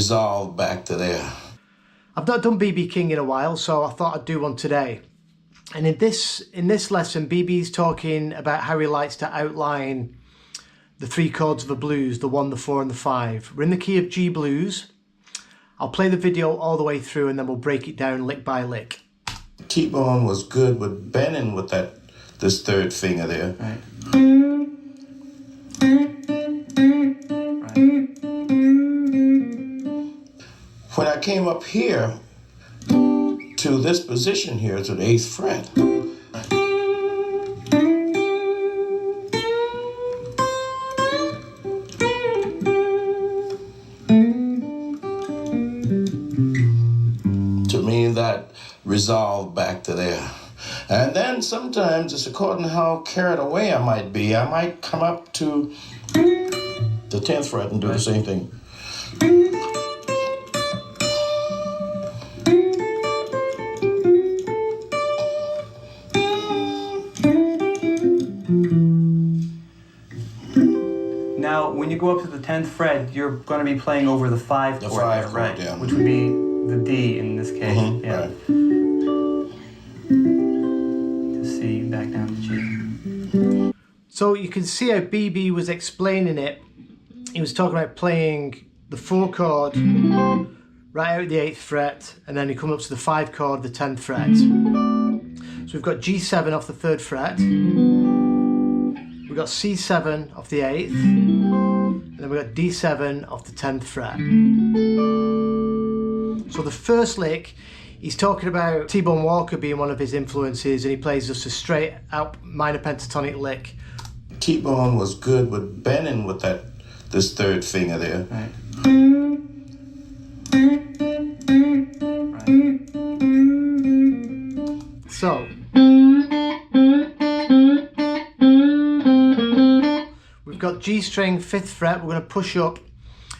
resolve back to there. I've not done B.B.King in a while, so I thought I'd do one today. And in this lesson, BB's talking about how he likes to outline the three chords of a blues, the 1, the 4 and the 5. We're in the key of G blues. I'll play the video all the way through and then we'll break it down lick by lick. T-Bone was good with bending with this third finger there. Right. When I came up here to this position here, to the 8th fret, to me that resolved back to there. And then sometimes, it's according to how carried away I might be, I might come up to the 10th fret and do the same thing. Now, when you go up to the 10th fret, you're going to be playing over the 5 chord, chord, right? yeah. Which would be the D in this case. Yeah. Right. To C, back down to G. So you can see how BB was explaining it. He was talking about playing the 4 chord right out the 8th fret, and then he come up to the 5 chord, the 10th fret. So we've got G7 off the 3rd fret. We've got C7 off the 8th, and then we've got D7 off the 10th fret. So the first lick, he's talking about T-Bone Walker being one of his influences, and he plays just a straight out minor pentatonic lick. T-Bone was good with bending with this third finger there. Right. So we've got G string 5th fret, we're going to push up,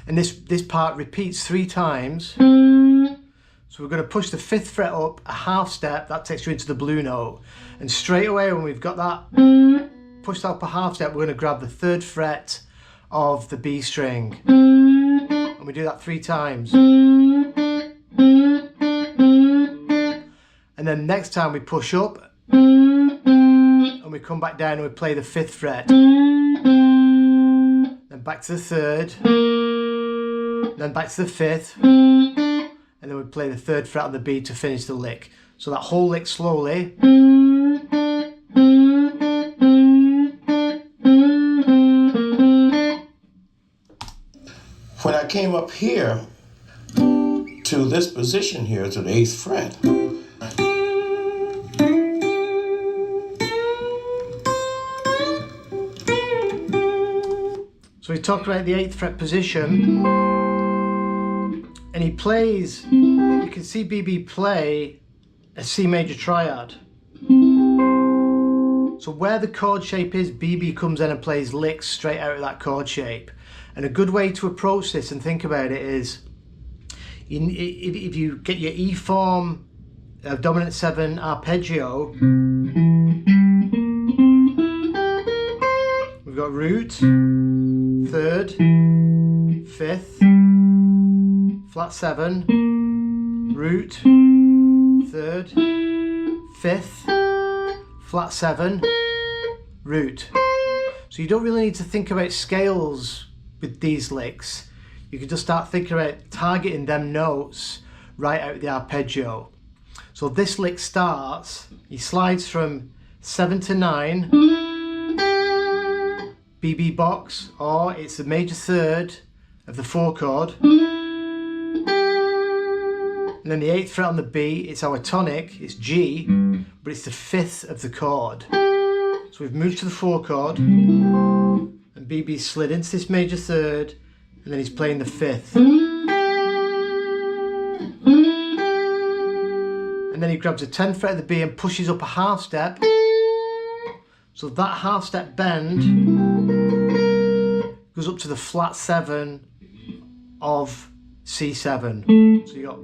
and this part repeats 3 times. So we're going to push the 5th fret up a half step, that takes you into the blue note, and straight away when we've got that pushed up a half step, we're going to grab the 3rd fret of the B string, and we do that 3 times. And then next time we push up and we come back down and we play the 5th fret, then back to the 3rd, then back to the 5th, and then we play the 3rd fret on the B to finish the lick. So that whole lick slowly. When I came up here to this position here, to the 8th fret, so we talked about the 8th fret position, and he plays, you can see BB play a C major triad. So where the chord shape is, BB comes in and plays licks straight out of that chord shape. And a good way to approach this and think about it is, if you get your E form of dominant 7 arpeggio, we've got root, 3rd, 5th, flat 7, root, 3rd, 5th, flat 7, root. So you don't really need to think about scales with these licks. You can just start thinking about targeting them notes right out of the arpeggio. So this lick starts, he slides from 7 to 9, BB box, or it's the major 3rd of the 4 chord. And then the 8th fret on the B, it's our tonic, it's G, but it's the 5th of the chord. So we've moved to the 4 chord, and BB slid into this major 3rd, and then he's playing the 5th. And then he grabs the 10th fret of the B and pushes up a half step. So that half step bend goes up to the flat 7 of C7. So you got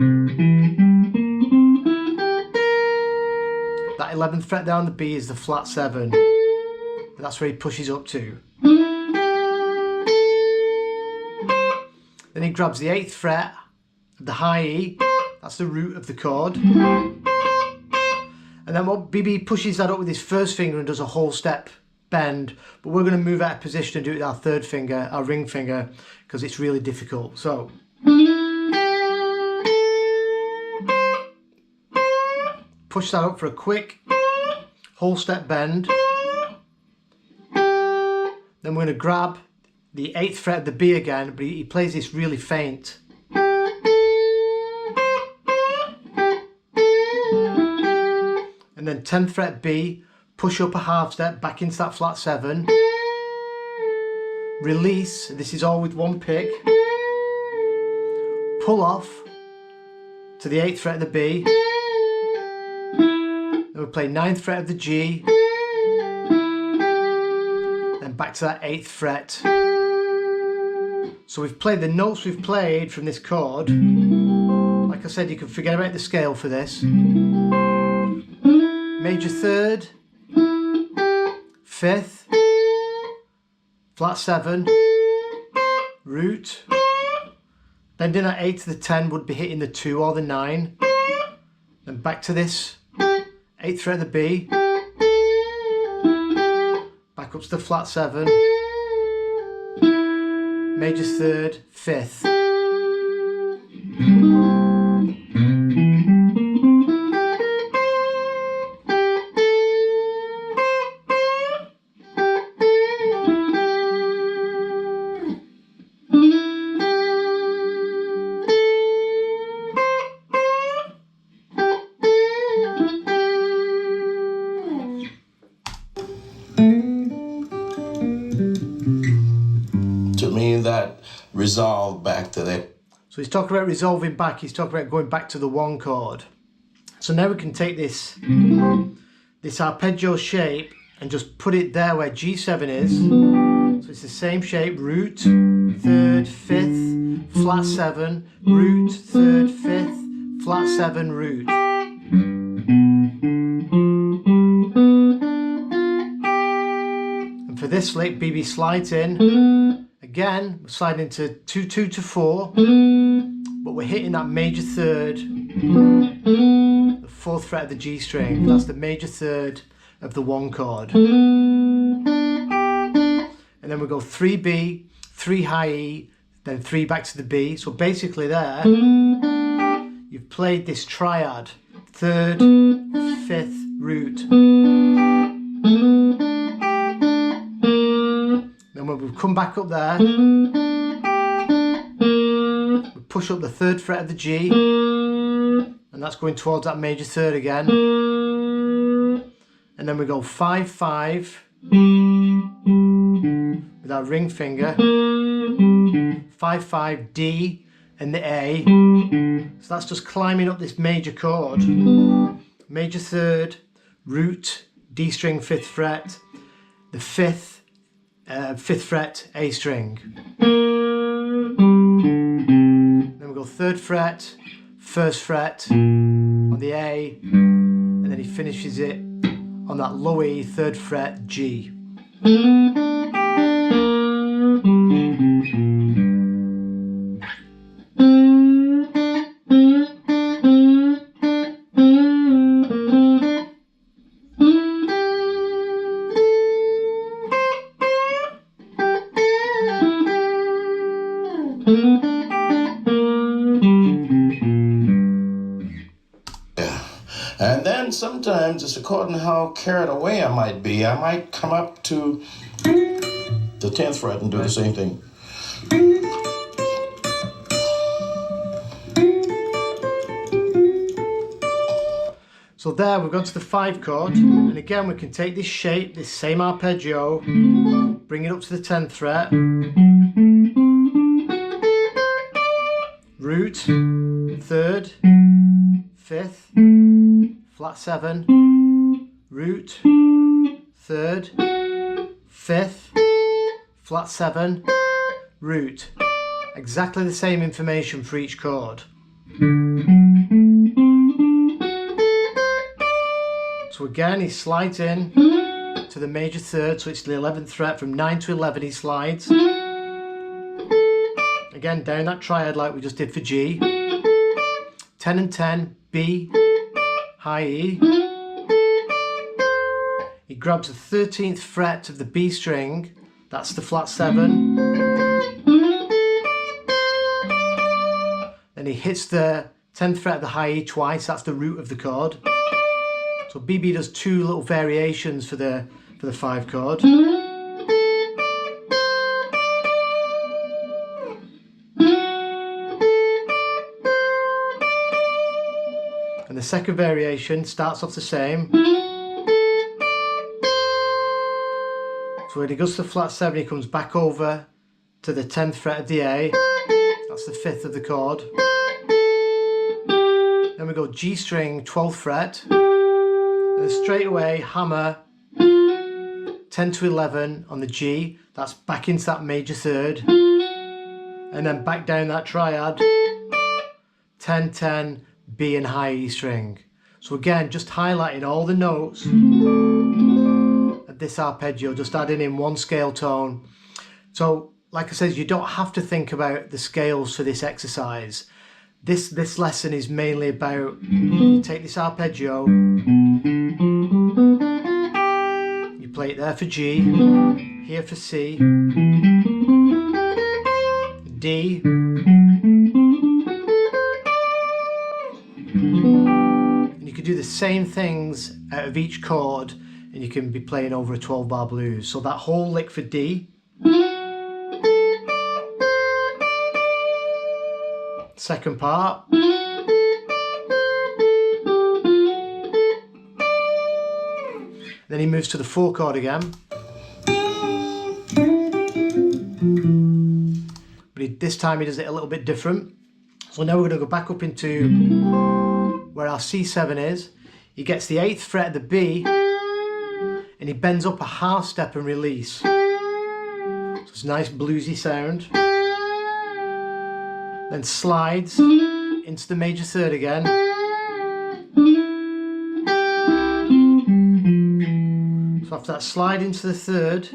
that 11th fret down the B is the flat 7. And that's where he pushes up to. Then he grabs the 8th fret the high E, that's the root of the chord. And then what BB pushes that up with his first finger and does a whole step bend, but we're going to move out of position and do it with our third finger, our ring finger, because it's really difficult. So push that up for a quick whole step bend. Then we're going to grab the 8th fret of the B again, but he plays this really faint. And then 10th fret B, push up a half step back into that flat 7. Release, this is all with one pick. Pull off to the 8th fret of the B. Then we play 9th fret of the G. Then back to that 8th fret. So we've played the notes we've played from this chord. Like I said, you can forget about the scale for this. Major 3rd, 5th, flat 7, root. Bending that 8 to the 10 would be hitting the 2 or the 9. Then back to this 8th fret of the B. Back up to the flat 7. Major 3rd, 5th. To me, that resolved back to that. So he's talking about resolving back, he's talking about going back to the 1 chord. So now we can take this arpeggio shape and just put it there where G7 is. So it's the same shape, root, 3rd, 5th, flat 7, root, 3rd, 5th, flat 7, root. And for this lick, BB slides in. Again, we're sliding into 2, 2 to 4, but we're hitting that major 3rd, the 4th fret of the G string. That's the major 3rd of the 1 chord. And then we go 3B, 3 high E, then 3 back to the B. So basically there, you've played this triad, 3rd, 5th, root. Then when we come back up there, we push up the 3rd fret of the G, and that's going towards that major 3rd again. And then we go 5, 5 with our ring finger, 5, 5, D and the A. So that's just climbing up this major chord. Major 3rd, root, D string 5th fret, the 5th fret, A string. Then we go 3rd fret, 1st fret on the A, and then he finishes it on that low E, 3rd fret, G. And then sometimes, just according to how carried away I might be, I might come up to the 10th fret and do the same thing. So there we've gone to the 5 chord, and again we can take this shape, this same arpeggio, bring it up to the 10th fret, root, 3rd, 5th, flat 7, root, 3rd, 5th, flat 7, root. Exactly the same information for each chord. So again, he slides in to the major 3rd, so it's the 11th fret. From 9 to 11 he slides. Again, down that triad like we just did for G. 10 and 10, B, high E. He grabs the 13th fret of the B string, that's the flat 7. Then he hits the 10th fret of the high E twice, that's the root of the chord. So BB does two little variations for the 5 chord. And the second variation starts off the same. So when he goes to the flat 7, he comes back over to the 10th fret of the A. That's the 5th of the chord. Then we go G string, 12th fret. And then straight away hammer 10 to 11 on the G. That's back into that major third. And then back down that triad. 10, 10, B and high E string. So again, just highlighting all the notes of this arpeggio, just adding in one scale tone. So like I said, you don't have to think about the scales for this exercise. This lesson is mainly about, you take this arpeggio, you play it there for G, here for C, D, and you can do the same things out of each chord, and you can be playing over a 12-bar blues. So that whole lick for D, second part, then he moves to the 4 chord again, but this time he does it a little bit different. So now we're going to go back up into where our C7 is. He gets the 8th fret of the B and he bends up a half step and release. So it's a nice bluesy sound. Then slides into the major third again. So after that slide into the third,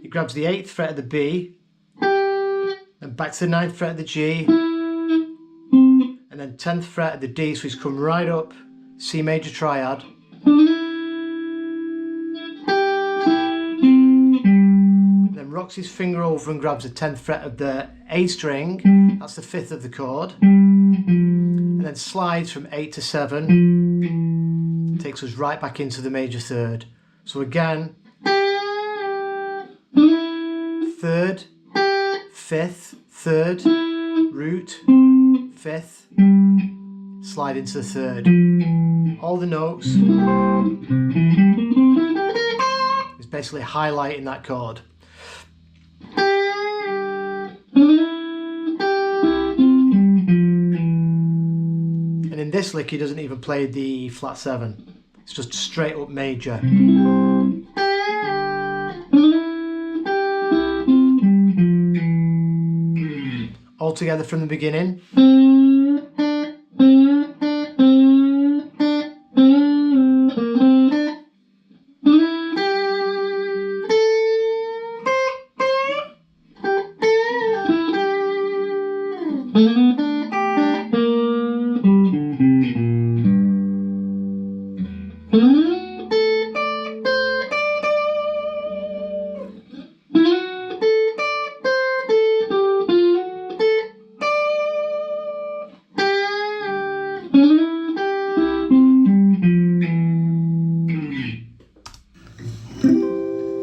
he grabs the 8th fret of the B, then back to the 9th fret of the G, and then 10th fret of the D, so he's come right up, C major triad. Then rocks his finger over and grabs the 10th fret of the A string, that's the 5th of the chord, and then slides from 8 to 7, takes us right back into the major third. So again, 3rd, 5th, 3rd, root, 5th, slide into the 3rd. All the notes is basically highlighting that chord. And in this lick he doesn't even play the flat 7, it's just straight up major. All together from the beginning.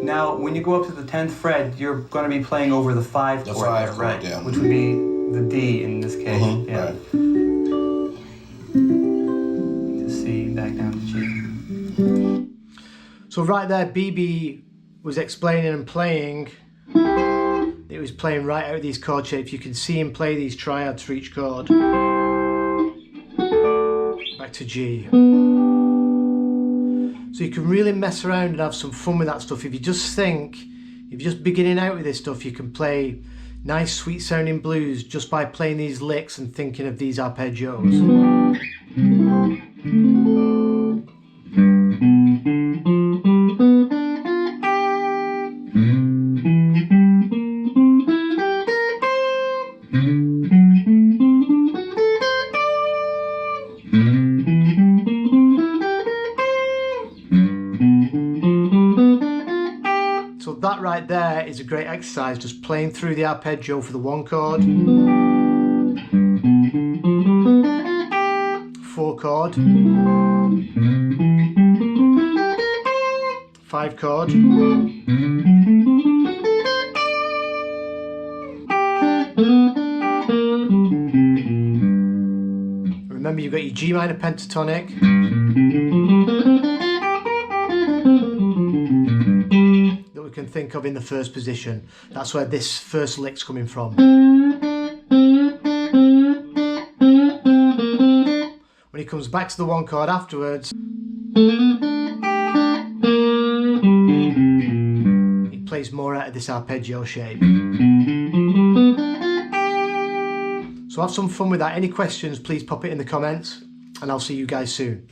Now, when you go up to the 10th fret, you're going to be playing over the 5 chord, 5 there, chord, right? yeah. Which would be the D in this case. Yeah. Right. To C, back down to G. So right there, BB was explaining and playing. It was playing right out of these chord shapes. You can see him play these triads for each chord. Back to G. So you can really mess around and have some fun with that stuff. If you just think, if you're just beginning out with this stuff, you can play nice sweet sounding blues just by playing these licks and thinking of these arpeggios. right there is a great exercise, just playing through the arpeggio for the 1 chord, 4 chord, 5 chord, remember you've got your G minor pentatonic, that we can think of in the first position. That's where this first lick's coming from. When he comes back to the 1 chord afterwards, he plays more out of this arpeggio shape. So have some fun with that. Any questions, please pop it in the comments, and I'll see you guys soon.